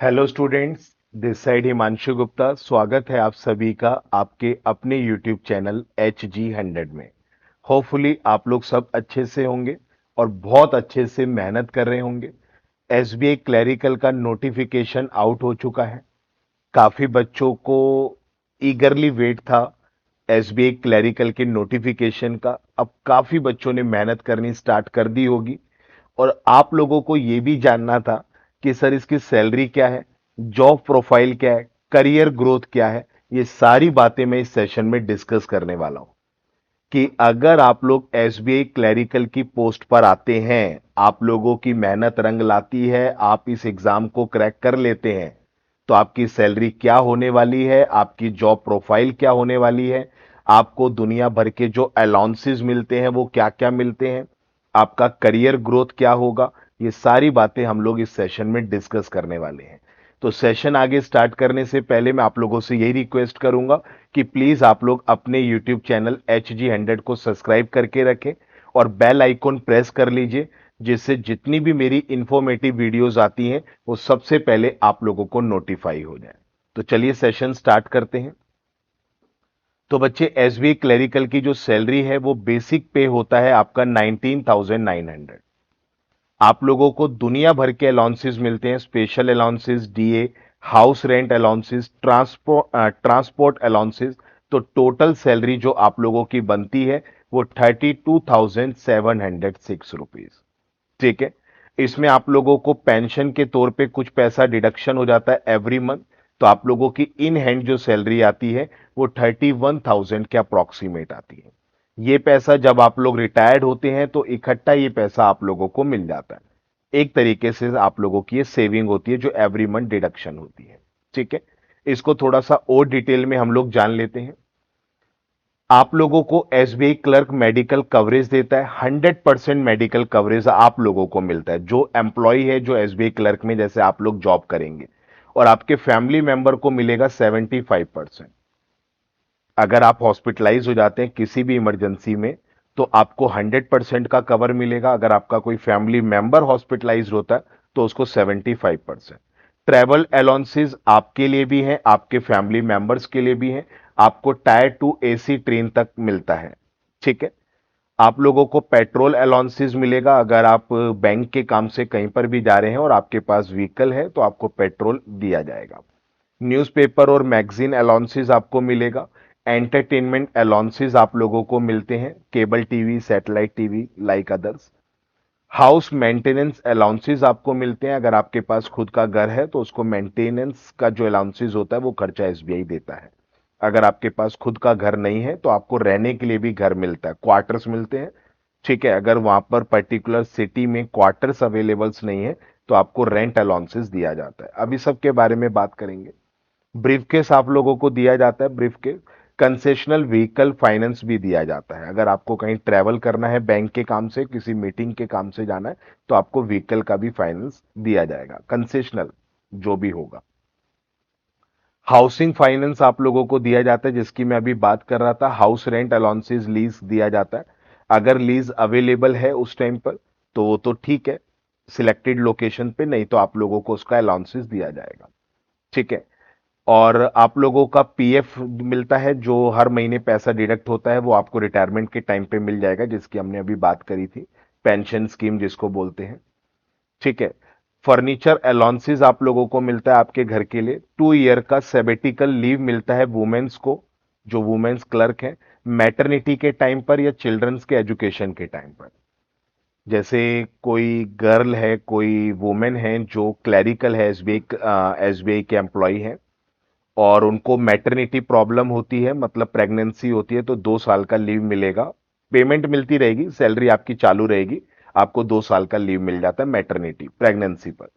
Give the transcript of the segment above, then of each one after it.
Hello students, this side Himanshu Gupta. स्वागत है आप सभी का आपके अपने यूट्यूब चैनल HG100 में। होपफुली आप लोग सब अच्छे से होंगे और बहुत अच्छे से मेहनत कर रहे होंगे। SBI क्लरिकल का नोटिफिकेशन आउट हो चुका है। काफी बच्चों को ईगरली वेट था SBI क्लरिकल के नोटिफिकेशन का। अब काफी बच्चों ने मेहनत करनी स्टार्ट कर दी होगी और आप लोगों को यह भी जानना था कि सर इसकी सैलरी क्या है, जॉब प्रोफाइल क्या है, करियर ग्रोथ क्या है। ये सारी बातें मैं इस सेशन में डिस्कस करने वाला हूं कि अगर आप लोग SBI क्लरिकल की पोस्ट पर आते हैं, आप लोगों की मेहनत रंग लाती है, आप इस एग्जाम को क्रैक कर लेते हैं, तो आपकी सैलरी क्या होने वाली है, आपकी जॉब प्रोफाइल क्या होने वाली है, आपको दुनिया भर के जो अलाउंसेस मिलते हैं वो क्या क्या मिलते हैं, आपका करियर ग्रोथ क्या होगा। ये सारी बातें हम लोग इस सेशन में डिस्कस करने वाले हैं। तो सेशन आगे स्टार्ट करने से पहले मैं आप लोगों से यही रिक्वेस्ट करूंगा कि प्लीज आप लोग अपने यूट्यूब चैनल HG100 को सब्सक्राइब करके रखें और बेल आइकॉन प्रेस कर लीजिए, जिससे जितनी भी मेरी इंफॉर्मेटिव वीडियोस आती हैं वो सबसे पहले आप लोगों को नोटिफाई हो जाए। तो चलिए सेशन स्टार्ट करते हैं। तो बच्चे, SBI क्लरिकल की जो सैलरी है वो बेसिक पे होता है आपका 19,900। आप लोगों को दुनिया भर के अलाउंसेस मिलते हैं, special allowances, DA, house rent allowances, transport allowances. तो टोटल सैलरी जो आप लोगों की बनती है वो 32,706 रुपीज। ठीक है। इसमें आप लोगों को पेंशन के तौर पे कुछ पैसा डिडक्शन हो जाता है एवरी मंथ। तो आप लोगों की इन हैंड जो सैलरी आती है वो 31,000 के अप्रोक्सीमेट आती है। ये पैसा जब आप लोग रिटायर्ड होते हैं तो इकट्ठा ये पैसा आप लोगों को मिल जाता है। एक तरीके से आप लोगों की ये सेविंग होती है जो एवरी मंथ डिडक्शन होती है। ठीक है। इसको थोड़ा सा और डिटेल में हम लोग जान लेते हैं। आप लोगों को SBI क्लर्क मेडिकल कवरेज देता है। 100% मेडिकल कवरेज आप लोगों को मिलता है। जो एम्प्लॉय है जो SBI क्लर्क में जैसे आप लोग जॉब करेंगे, और आपके फैमिली मेंबर को मिलेगा 75%। अगर आप हॉस्पिटलाइज हो जाते हैं किसी भी इमरजेंसी में तो आपको 100% का कवर मिलेगा। अगर आपका कोई फैमिली मेंबर हॉस्पिटलाइज होता है तो उसको 75%। ट्रैवल अलाउंसेस आपके लिए भी हैं, आपके फैमिली मेंबर्स के लिए भी हैं। आपको टायर 2 AC ट्रेन तक मिलता है। ठीक है। आप लोगों को पेट्रोल अलाउंसेस मिलेगा। अगर आप बैंक के काम से कहीं पर भी जा रहे हैं और आपके पास व्हीकल है तो आपको पेट्रोल दिया जाएगा। न्यूज़पेपर और मैगजीन अलाउंसेस आपको मिलेगा। एंटरटेनमेंट अलाउंसेस आप लोगों को मिलते हैं, cable TV, satellite TV like others. House maintenance allowances आपको मिलते हैं। अगर आपके पास खुद का घर है तो उसको मेंटेनेंस का जो अलाउंसेस होता है वो खर्चा SBI देता है। अगर आपके पास खुद का घर नहीं है तो आपको रहने के लिए भी घर मिलता है, क्वार्टर्स मिलते हैं। ठीक है। अगर वहां पर पर्टिकुलर सिटी में क्वार्टर्स अवेलेबल्स नहीं है तो आपको रेंट अलाउंसेस दिया जाता है। अभी सबके बारे में बात करेंगे। ब्रीफकेस आप लोगों को दिया जाता है। ब्रीफकेस, कंसेशनल व्हीकल फाइनेंस भी दिया जाता है। अगर आपको कहीं ट्रैवल करना है, बैंक के काम से, किसी मीटिंग के काम से जाना है, तो आपको व्हीकल का भी फाइनेंस दिया जाएगा, कंसेशनल जो भी होगा। हाउसिंग फाइनेंस आप लोगों को दिया जाता है, जिसकी मैं अभी बात कर रहा था। हाउस रेंट अलाउंसेस, लीज दिया जाता है। अगर लीज अवेलेबल है उस टाइम पर तो वो तो ठीक है, सिलेक्टेड लोकेशन पे, नहीं तो आप लोगों को उसका अलाउंसेस दिया जाएगा। ठीक है। और आप लोगों का PF मिलता है, जो हर महीने पैसा डिडक्ट होता है, वो आपको रिटायरमेंट के टाइम पे मिल जाएगा, जिसकी हमने अभी बात करी थी, पेंशन स्कीम जिसको बोलते हैं। ठीक है। फर्नीचर अलाउंसेस आप लोगों को मिलता है आपके घर के लिए। 2 ईयर का सेबेटिकल लीव मिलता है वुमेन्स को, जो वुमेन्स क्लर्क हैं, मैटरनिटी के टाइम पर या चिल्ड्रंस के एजुकेशन के टाइम पर। जैसे कोई गर्ल है, कोई वुमेन है जो क्लरिकल है, SBI के एम्प्लॉय है, और उनको मैटरनिटी प्रॉब्लम होती है, मतलब प्रेगनेंसी होती है, तो 2 साल का लीव मिलेगा। पेमेंट मिलती रहेगी, सैलरी आपकी चालू रहेगी। आपको 2 साल का लीव मिल जाता है मैटरनिटी प्रेगनेंसी पर।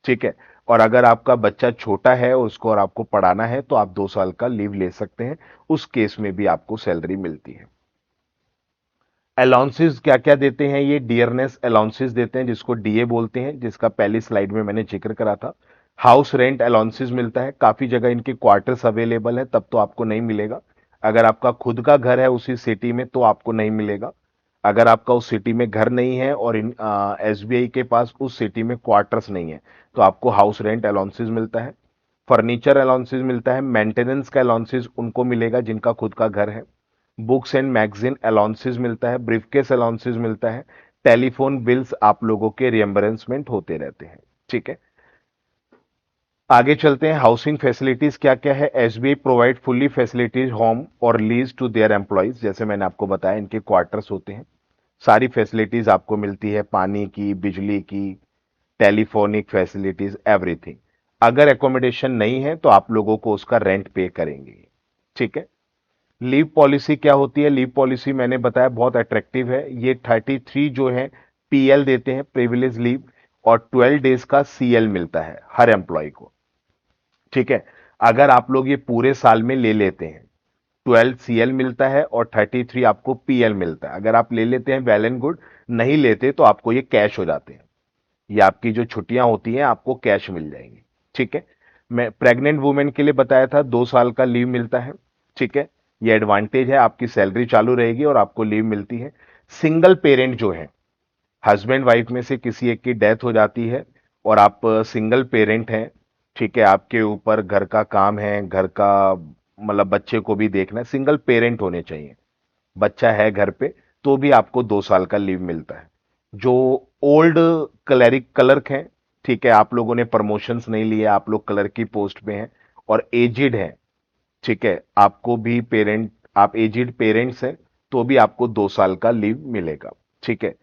ठीक है। और अगर आपका बच्चा छोटा है उसको और आपको पढ़ाना है तो आप 2 साल का लीव ले सकते हैं। उस केस में भी आपको सैलरी मिलती है। अलाउंसेस क्या क्या देते हैं, ये डियरनेस अलाउंसेस देते हैं, जिसको DA बोलते हैं, जिसका पहली स्लाइड में मैंने जिक्र करा था। हाउस रेंट अलाउंसेस मिलता है। काफी जगह इनके क्वार्टर्स अवेलेबल है, तब तो आपको नहीं मिलेगा। अगर आपका खुद का घर है उसी सिटी में तो आपको नहीं मिलेगा। अगर आपका उस सिटी में घर नहीं है और एसबीआई के पास उस सिटी में क्वार्टर्स नहीं है, तो आपको हाउस रेंट अलाउंसेस मिलता है, फर्नीचर अलाउंसेस मिलता है, मेंटेनेंस का अलाउंसेस उनको मिलेगा जिनका खुद का घर है, बुक्स एंड मैगजीन अलाउंसेस मिलता है, ब्रीफकेस अलाउंसेस मिलता है, टेलीफोन बिल्स आप लोगों के रिएम्बर्समेंट होते रहते हैं। ठीक है, आगे चलते हैं। हाउसिंग फैसिलिटीज क्या क्या है। SBI provide fully facilities home और लीज टू देयर एम्प्लॉयज, जैसे मैंने आपको बताया इनके क्वार्टर्स होते हैं, सारी फैसिलिटीज आपको मिलती है, पानी की, बिजली की, टेलीफोनिक फैसिलिटीज, एवरीथिंग। अगर एकोमोडेशन नहीं है तो आप लोगों को उसका रेंट पे करेंगे। ठीक है, लीव पॉलिसी क्या होती है। लीव पॉलिसी मैंने बताया बहुत अट्रैक्टिव है। ये 33 जो है पीएल देते हैं, प्रिविलेज लीव, और 12 डेज का सीएल मिलता है हर एम्प्लॉय को। ठीक है, अगर आप लोग ये पूरे साल में ले लेते हैं, 12 सीएल मिलता है और 33 आपको पीएल मिलता है। अगर आप ले लेते हैं वेल एंड गुड, नहीं लेते तो आपको ये कैश हो जाते हैं। ये आपकी जो छुट्टियां होती हैं आपको कैश मिल जाएंगी। ठीक है, मैं प्रेग्नेंट वुमेन के लिए बताया था 2 साल का लीव मिलता है। ठीक है, ये एडवांटेज है, आपकी सैलरी चालू रहेगी और आपको लीव मिलती है। सिंगल पेरेंट जो है, हस्बैंड वाइफ में से किसी एक की डेथ हो जाती है और आप सिंगल पेरेंट हैं, ठीक है, आपके ऊपर घर का काम है, घर का मतलब बच्चे को भी देखना है, सिंगल पेरेंट होने चाहिए, बच्चा है घर पे, तो भी आपको 2 साल का लीव मिलता है। जो ओल्ड क्लर्क हैं, ठीक है, आप लोगों ने प्रमोशंस नहीं लिए, आप लोग क्लर्क की पोस्ट पे हैं और एजिड हैं, ठीक है, आपको भी पेरेंट, आप एजिड पेरेंट्स हैं तो भी आपको 2 साल का लीव मिलेगा। ठीक है,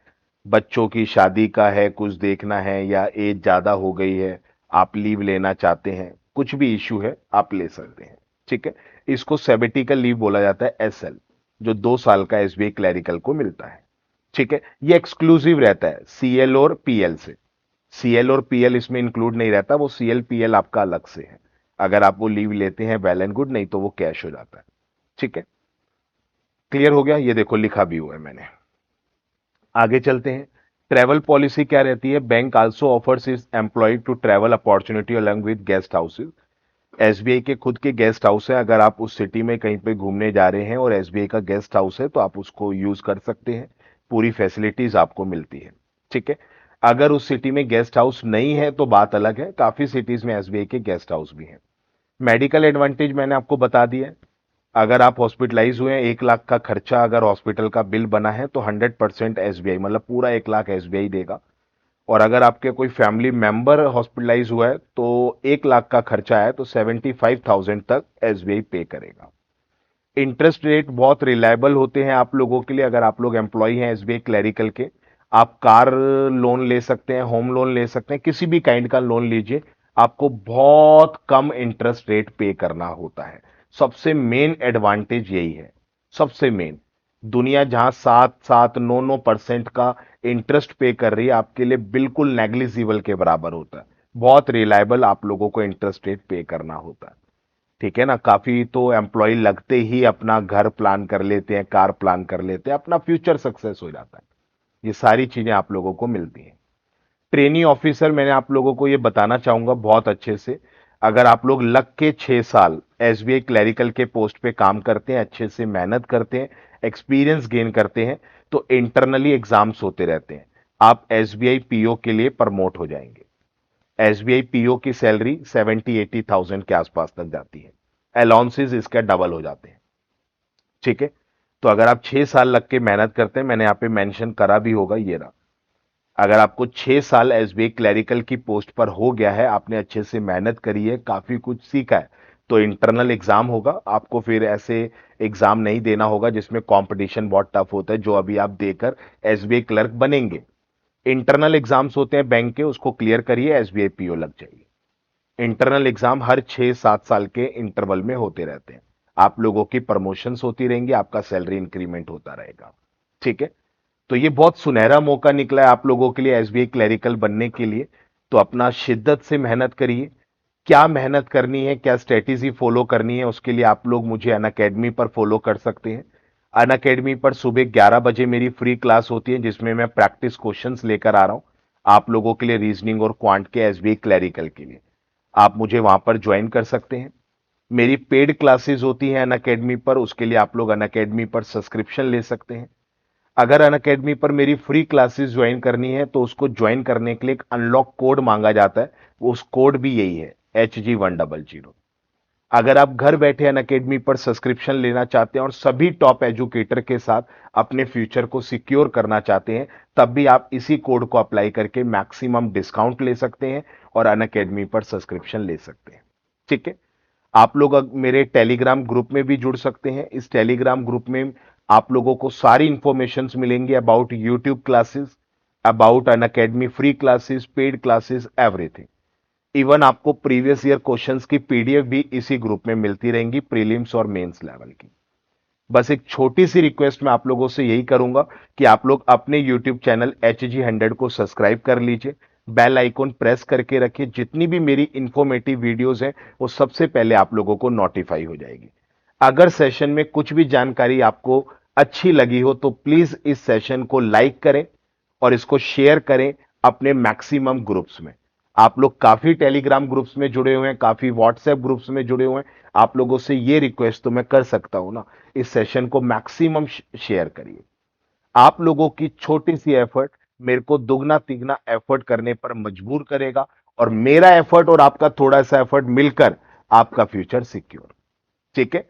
बच्चों की शादी का है, कुछ देखना है, या एज ज्यादा हो गई है, आप लीव लेना चाहते हैं, कुछ भी इश्यू है आप ले सकते हैं। ठीक है, इसको सेबेटिकल लीव बोला जाता है, एसएल, जो 2 साल का एसबीआई क्लैरिकल को मिलता है। ठीक है, ये एक्सक्लूसिव रहता है सीएल और पीएल से। सीएल और पीएल इसमें इंक्लूड नहीं रहता, वो सीएल पीएल आपका अलग से है। अगर आप वो लीव लेते हैं वेल एंड गुड, नहीं तो वो कैश हो जाता है। ठीक है, क्लियर हो गया, ये देखो लिखा भी हुआ है मैंने। आगे चलते हैं। ट्रैवल पॉलिसी क्या रहती है। Bank also offers is employ to travel opportunity along with guest houses. SBI के खुद के गेस्ट हाउस है, अगर आप उस सिटी में कहीं पे घूमने जा रहे हैं और एसबीआई का गेस्ट हाउस है तो आप उसको यूज कर सकते हैं, पूरी फैसिलिटीज आपको मिलती है। ठीक है, अगर उस सिटी में गेस्ट हाउस नहीं है तो बात अलग है, काफी सिटीज में एसबीआई के गेस्ट हाउस भी हैं। मेडिकल एडवांटेज मैंने आपको बता दिया है। अगर आप हॉस्पिटलाइज हुए हैं, 1 लाख का खर्चा अगर हॉस्पिटल का बिल बना है तो 100% एसबीआई, मतलब पूरा 1 लाख एसबीआई देगा। और अगर आपके कोई फैमिली मेंबर हॉस्पिटलाइज हुआ है तो 1 लाख का खर्चा है तो 75,000 तक एसबीआई पे करेगा। इंटरेस्ट रेट बहुत रिलायबल होते हैं आप लोगों के लिए। अगर आप लोग एम्प्लॉय हैं एसबीआई क्लैरिकल के, आप कार लोन ले सकते हैं, होम लोन ले सकते हैं, किसी भी काइंड का लोन लीजिए, आपको बहुत कम इंटरेस्ट रेट पे करना होता है। सबसे मेन एडवांटेज यही है, सबसे मेन। दुनिया जहां 7-7, 9-9% का इंटरेस्ट पे कर रही है, आपके लिए बिल्कुल नेग्लिजिबल के बराबर होता है। बहुत रिलायबल आप लोगों को इंटरेस्ट रेट पे करना होता है। ठीक है ना, काफी तो एम्प्लॉय लगते ही अपना घर प्लान कर लेते हैं, कार प्लान कर लेते हैं, अपना फ्यूचर सक्सेस हो जाता है। ये सारी चीजें आप लोगों को मिलती हैं। ट्रेनी ऑफिसर मैंने आप लोगों को ये बताना चाहूंगा बहुत अच्छे से। अगर आप लोग लग के 6 साल एसबीआई क्लैरिकल के पोस्ट पे काम करते हैं, अच्छे से मेहनत करते हैं, एक्सपीरियंस गेन करते हैं, तो इंटरनली एग्जाम्स होते रहते हैं, आप एसबीआई पीओ के लिए प्रमोट हो जाएंगे। एसबीआई पीओ की सैलरी 70-80,000 के आसपास तक जाती है, अलाउंसेस इसका डबल हो जाते हैं। ठीक है, तो अगर आप 6 साल लग के मेहनत करते हैं, मैंने यहां पे मेंशन करा भी होगा, ये रहा। अगर आपको 6 साल एसबीआई क्लैरिकल की पोस्ट पर हो गया है, आपने अच्छे से मेहनत करी है, काफी कुछ सीखा है, तो इंटरनल एग्जाम होगा आपको, फिर ऐसे एग्जाम नहीं देना होगा जिसमें कंपटीशन बहुत टफ होता है, जो अभी आप देकर एसबीआई क्लर्क बनेंगे। इंटरनल एग्जाम्स होते हैं बैंक के, उसको क्लियर करिए, एसबीआई पीओ लग जाइए। इंटरनल एग्जाम हर 6-7 साल के इंटरवल में होते रहते हैं, आप लोगों की प्रमोशंस होती रहेंगी, आपका सैलरी इंक्रीमेंट होता रहेगा। ठीक है, तो ये बहुत सुनहरा मौका निकला है आप लोगों के लिए एसबीआई क्लैरिकल बनने के लिए। तो अपना शिद्दत से मेहनत करिए। क्या मेहनत करनी है, क्या स्ट्रेटेजी फॉलो करनी है, उसके लिए आप लोग मुझे अनअकैडमी पर फॉलो कर सकते हैं। अनअकैडमी पर सुबह 11 बजे मेरी फ्री क्लास होती है, जिसमें मैं प्रैक्टिस क्वेश्चंस लेकर आ रहा हूं आप लोगों के लिए, रीजनिंग और क्वांट के एसबीआई क्लैरिकल के लिए। आप मुझे वहां पर ज्वाइन कर सकते हैं। मेरी पेड क्लासेस होती हैं अनअकैडमी पर, उसके लिए आप लोग अनअकैडमी पर सब्सक्रिप्शन ले सकते हैं। अगर अनअकैडमी पर मेरी फ्री क्लासेस ज्वाइन करनी है तो उसको ज्वाइन करने के लिए एक अनलॉक कोड मांगा जाता है, उस कोड भी यही है HG100। अगर आप घर बैठे अनअकैडमी पर सब्सक्रिप्शन लेना चाहते हैं और सभी टॉप एजुकेटर के साथ अपने फ्यूचर को सिक्योर करना चाहते हैं, तब भी आप इसी कोड को अप्लाई करके मैक्सिमम डिस्काउंट ले सकते हैं और अनअकैडमी पर सब्सक्रिप्शन ले सकते हैं। ठीक है। आप लोग मेरे टेलीग्राम ग्रुप में भी जुड़ सकते हैं। इस टेलीग्राम ग्रुप में आप लोगों को सारी इंफॉर्मेशन मिलेंगी about YouTube classes, about Unacademy free classes, paid classes, everything. Even आपको प्रीवियस ईयर क्वेश्चंस की पीडीएफ भी इसी ग्रुप में मिलती रहेंगी, प्रीलिम्स और मेंस लेवल की। बस एक छोटी सी रिक्वेस्ट मैं आप लोगों से यही करूंगा कि आप लोग अपने यूट्यूब चैनल HG100 को सब्सक्राइब कर लीजिए, बेल आइकॉन प्रेस करके रखिए। जितनी भी मेरी इंफॉर्मेटिव वीडियोस हैं वो सबसे पहले आप लोगों को नोटिफाई हो जाएगी। अगर सेशन में कुछ भी जानकारी आपको अच्छी लगी हो तो प्लीज इस सेशन को लाइक करें और इसको शेयर करें अपने मैक्सिमम ग्रुप्स में। आप लोग काफी टेलीग्राम ग्रुप्स में जुड़े हुए हैं, काफी व्हाट्सएप ग्रुप्स में जुड़े हुए हैं। आप लोगों से ये रिक्वेस्ट तो मैं कर सकता हूं ना, इस सेशन को मैक्सिमम शेयर करिए। आप लोगों की छोटी सी एफर्ट मेरे को दुगना तिगना एफर्ट करने पर मजबूर करेगा, और मेरा एफर्ट और आपका थोड़ा सा एफर्ट मिलकर आपका फ्यूचर सिक्योर। ठीक है।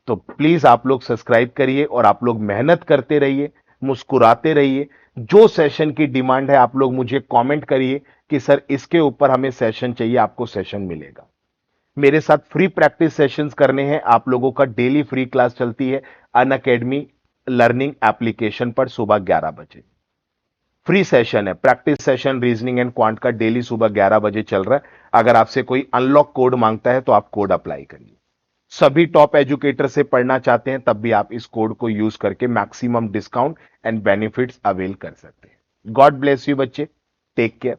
तो प्लीज आप लोग सब्सक्राइब करिए और आप लोग मेहनत करते रहिए, मुस्कुराते रहिए। जो सेशन की डिमांड है आप लोग मुझे कमेंट करिए कि सर इसके ऊपर हमें सेशन चाहिए, आपको सेशन मिलेगा। मेरे साथ फ्री प्रैक्टिस सेशंस करने हैं आप लोगों का। डेली फ्री क्लास चलती है अनअकैडमी लर्निंग एप्लीकेशन पर सुबह 11 बजे। फ्री सेशन है, practice session reasoning and quant का डेली सुबह 11 बजे चल रहा है। अगर आपसे कोई अनलॉक कोड मांगता है तो आप कोड अप्लाई करिए। सभी टॉप एजुकेटर से पढ़ना चाहते हैं तब भी आप इस कोड को यूज करके maximum discount and benefits avail कर सकते हैं। गॉड ब्लेस यू बच्चे, टेक केयर।